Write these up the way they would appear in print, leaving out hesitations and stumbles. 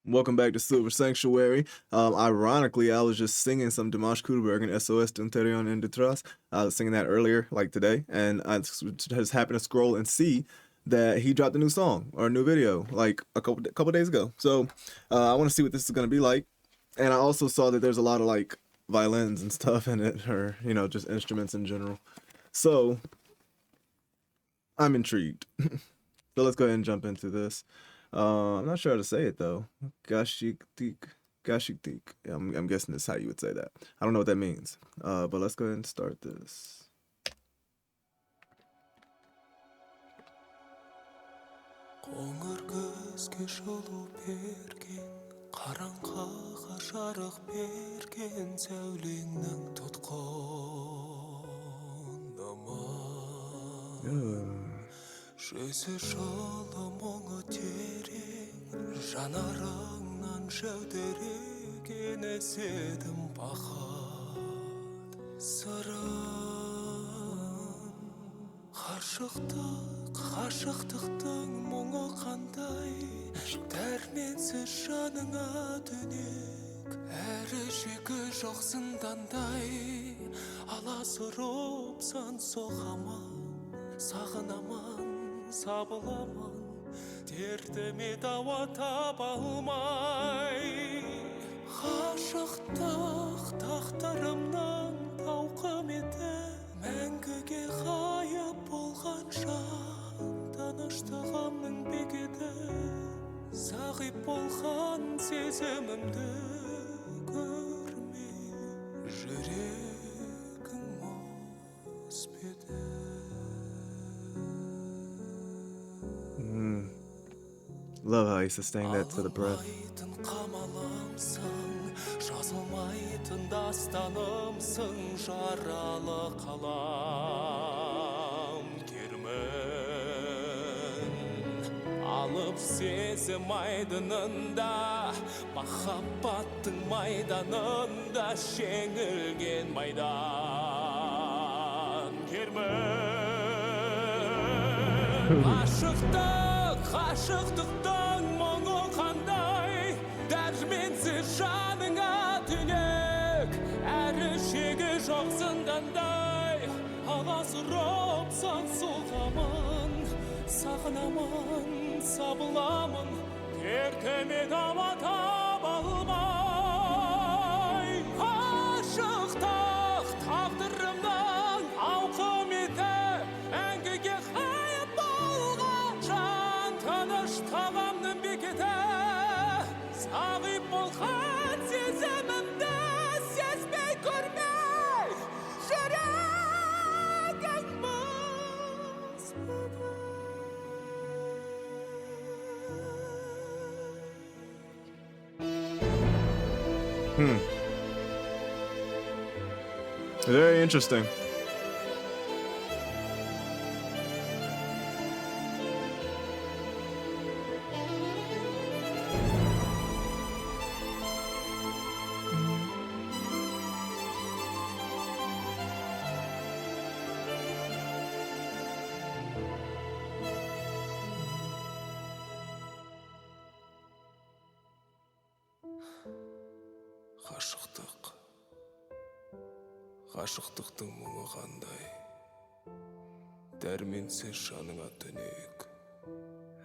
Welcome back to Silver Sanctuary. Ironically, I was just singing some Dimash Qudaibergen, SOS Tunterion en Detrás. I was singing that earlier, like today, and I just happened to scroll and see that he dropped a new song or a new video like a couple days ago. So I want to see what this is going to be like. And I also saw that there's a lot of like violins and stuff in it, or just instruments in general. So I'm intrigued. So let's go ahead and jump into this. I'm not sure how to say it though. Gashyqtyq. Gashyqtyq. Yeah, I'm guessing that's how you would say that. I don't know what that means. But let's go ahead and start this. Жүзі жылы мұңы терең, жанарыңнан жәудіреген езедім бақыт сырын. Ғашықтықтың мұңы қандай, дәрменсіз жаныңа түнек, әрі шегі жоқ зындандай, аласұрып сан соғамын, сағынамын, сабыламын, дертіме дауа таба алмай. Ғашықтық тағдырымның тауқыметі, мәңгіге ғайып болған жан, таныштығымның бекеті, зағип болған сезімімді көрмей, жүрегің мұз беді. Love how he sustained that to the breath. Жазылмайтын дастанымсың, жаралы қалам кермін. Алып сезім айдынында, махаббаттың майданында, жеңілген майдан кермін. Ғашықтықтың мұңы қандай, дәрменсіз жаныңа түнек, әрі шегі жоқ зындандай, аласұрып сан соғамын, сағынамын, сабыламын, дертіме дауа таба алмай. Ғашықтық тағдырымның тауқыметі, мәңгіге ғайып болған жан, таныштығымның бекеті, зағип болған сезімімді сезбей көрмей, жүрегің мұз беді. Very interesting. Ғашықтықтың мұңы қандай, дәрменсіз жаныңа түнек,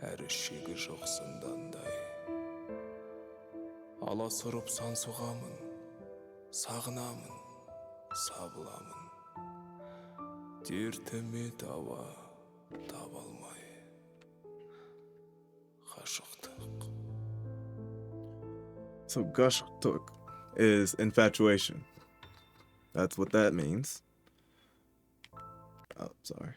әрі шегі жоқ зындандай, аласұрып сан соғамын, сағынамын, сабыламын, дертіме дауа таба алмай. Ғашықтық. So Gashyqtyq is infatuation. That's what that means. Oh, sorry.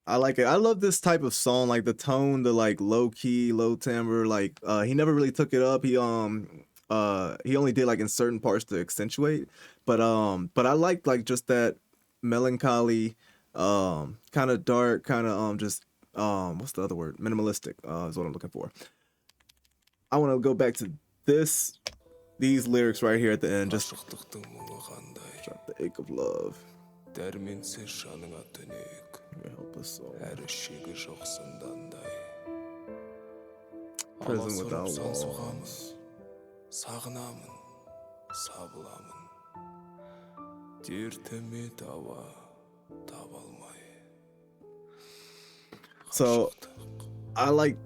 I like it. I love this type of song, like the tone, the like low key, low timbre. Like he never really took it up. He only did like in certain parts to accentuate. But I like just that melancholy, kind of dark, kind of just what's the other word? Minimalistic is what I'm looking for. I want to go back to these lyrics right here at the end. Just drop the ache of love. Help us soul. әрі шегі жоқ зындандай. Prison without Аласұрып сан соғамын, walls. сағынамын, сабыламын. Дертіме дауа таба алмай. So I like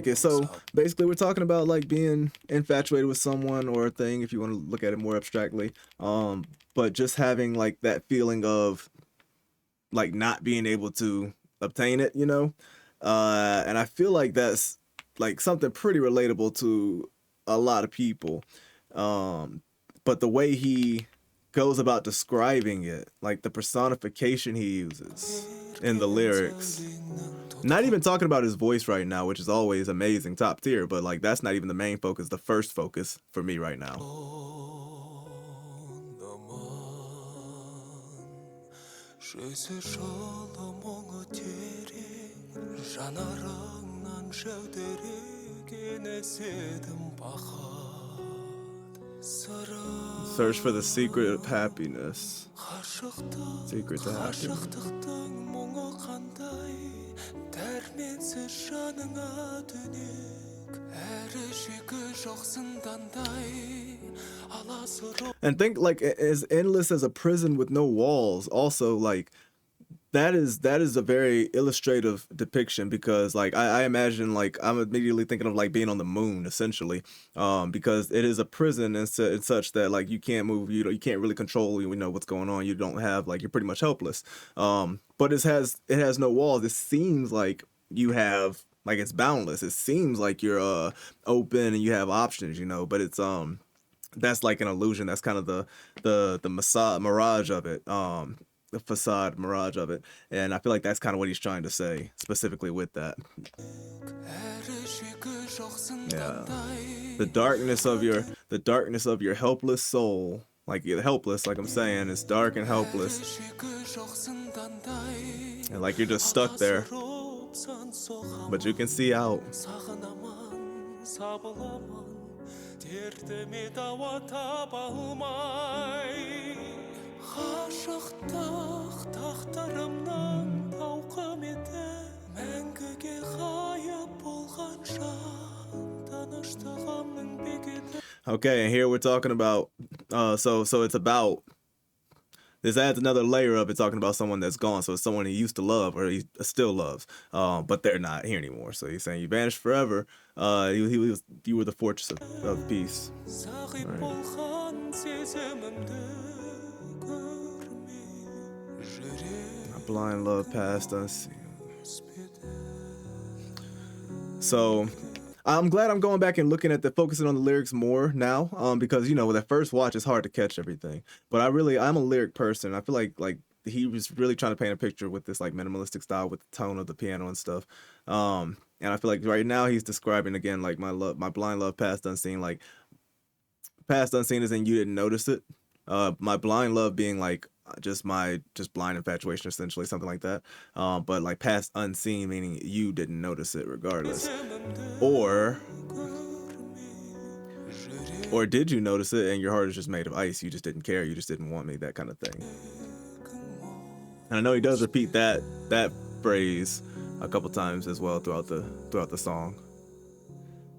it. So basically we're talking about like being infatuated with someone or a thing if you want to look at it more abstractly. But just having like that feeling of like not being able to obtain it, you know? And I feel like that's like something pretty relatable to a lot of people. But the way he goes about describing it, like the personification he uses in the lyrics. Not even talking about his voice right now, which is always amazing, top tier, but like that's not even the main focus, the first focus for me right now. Search for the secret of happiness. Secret to happiness. And think like as endless as a prison with no walls. Also, like that is a very illustrative depiction because like I imagine like I'm immediately thinking of like being on the moon essentially, because it is a prison and such that like you can't move, you can't really control, what's going on. You don't have like, you're pretty much helpless. But it has no walls. It seems like you have like it's boundless. It seems like you're open and you have options, but it's that's like an illusion. That's kind of the mirage of it. The facade mirage of it, and I feel like that's kind of what he's trying to say specifically with that. Yeah, the darkness of your helpless soul, like you're helpless, like I'm saying, it's dark and helpless, and like you're just stuck there, but you can see out. Gashyqtyq тақтарымның тауқыметі мәңгіге ғайып болғанша таныштығымның бекеті. Okay, and here we're talking about so it's about, this adds another layer of it, talking about someone that's gone. So it's someone he used to love or he still loves, but they're not here anymore. So he's saying you vanished forever. You were the fortress of peace. Right. Blind love past unseen. So I'm glad I'm going back and focusing on the lyrics more now, because with that first watch it's hard to catch everything. But I'm a lyric person. I feel like he was really trying to paint a picture with this like minimalistic style with the tone of the piano and stuff. And I feel like right now he's describing again like my blind love past unseen. Like past unseen is in you didn't notice it. My blind love being like just blind infatuation, essentially, something like that. But like past unseen meaning you didn't notice it regardless. Or did you notice it and your heart is just made of ice? You just didn't care. You just didn't want me, that kind of thing. And I know he does repeat that phrase a couple times as well throughout the song.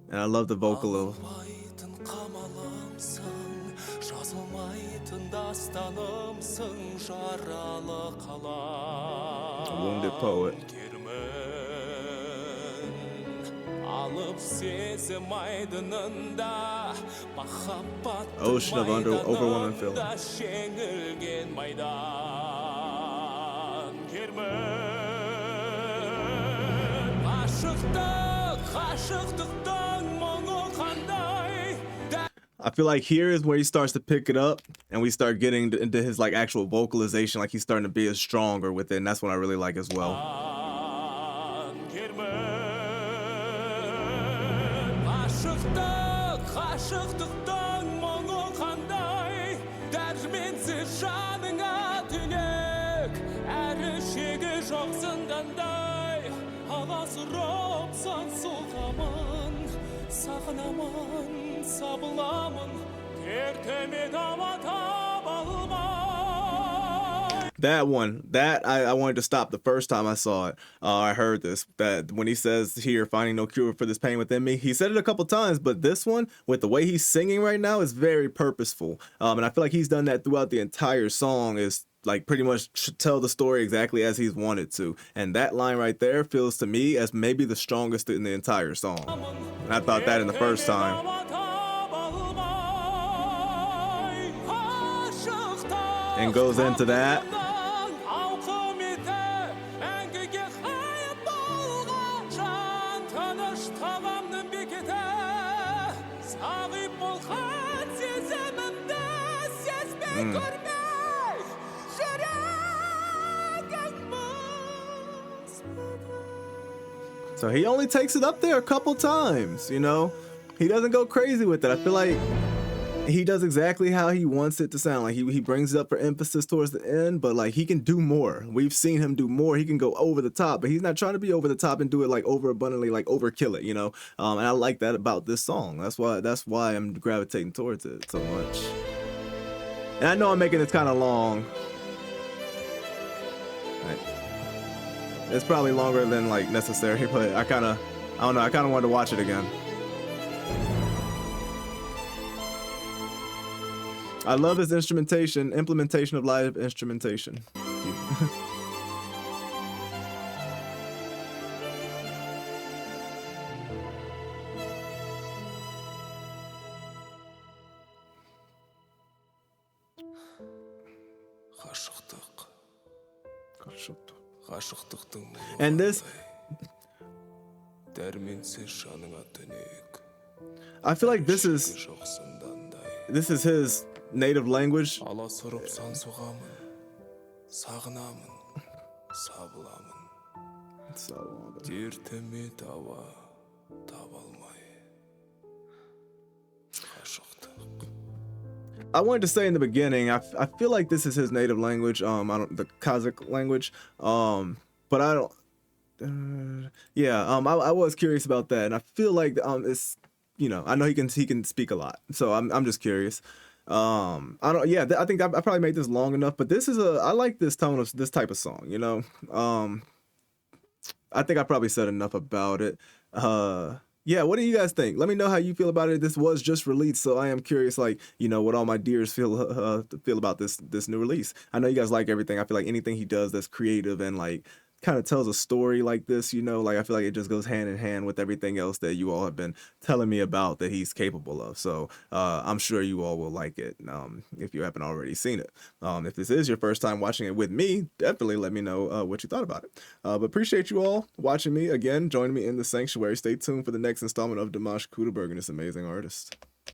And I love the vocal of a wounded poet. Ocean of overwhelming feelings. I feel like here is where he starts to pick it up and we start getting into his like actual vocalization, like he's starting to be as stronger with it, and that's what I really like as well. That one, that I wanted to stop the first time I saw it. I heard this, that when he says here, finding no cure for this pain within me, he said it a couple times, but this one, with the way he's singing right now, is very purposeful. And I feel like he's done that throughout the entire song, is like pretty much tell the story exactly as he's wanted to. And that line right there feels to me as maybe the strongest in the entire song. And I thought that in the first time. And goes into that. So he only takes it up there a couple times, you know? He doesn't go crazy with it. I feel like he does exactly how he wants it to sound. Like he brings it up for emphasis towards the end, but like he can do more. We've seen him do more. He can go over the top, but he's not trying to be over the top and do it like overabundantly, like overkill it, you know? And I like that about this song. That's why I'm gravitating towards it so much. And I know I'm making this kind of long. It's probably longer than like necessary, but I don't know, I kind of wanted to watch it again. I love his implementation of live instrumentation. And this, I feel like this is his native language. I wanted to say in the beginning, I feel like this is his native language. The Kazakh language. But I don't. I was curious about that, and I feel like it's, you know, I know he can speak a lot, so I'm just curious. I don't. Yeah, I think I probably made this long enough, but this is I like this tone of this type of song. You know, I think I probably said enough about it. Yeah, what do you guys think? Let me know how you feel about it. This was just released, so I am curious, like, you know, what all my dears feel about this new release. I know you guys like everything. I feel like anything he does that's creative and like kind of tells a story like this, you know, like I feel like it just goes hand in hand with everything else that you all have been telling me about that he's capable of. So I'm sure you all will like it if you haven't already seen it. If this is your first time watching it with me, definitely let me know what you thought about it. But appreciate you all watching me again, joining me in the sanctuary. Stay tuned for the next installment of Dimash Qudaibergen, this amazing artist.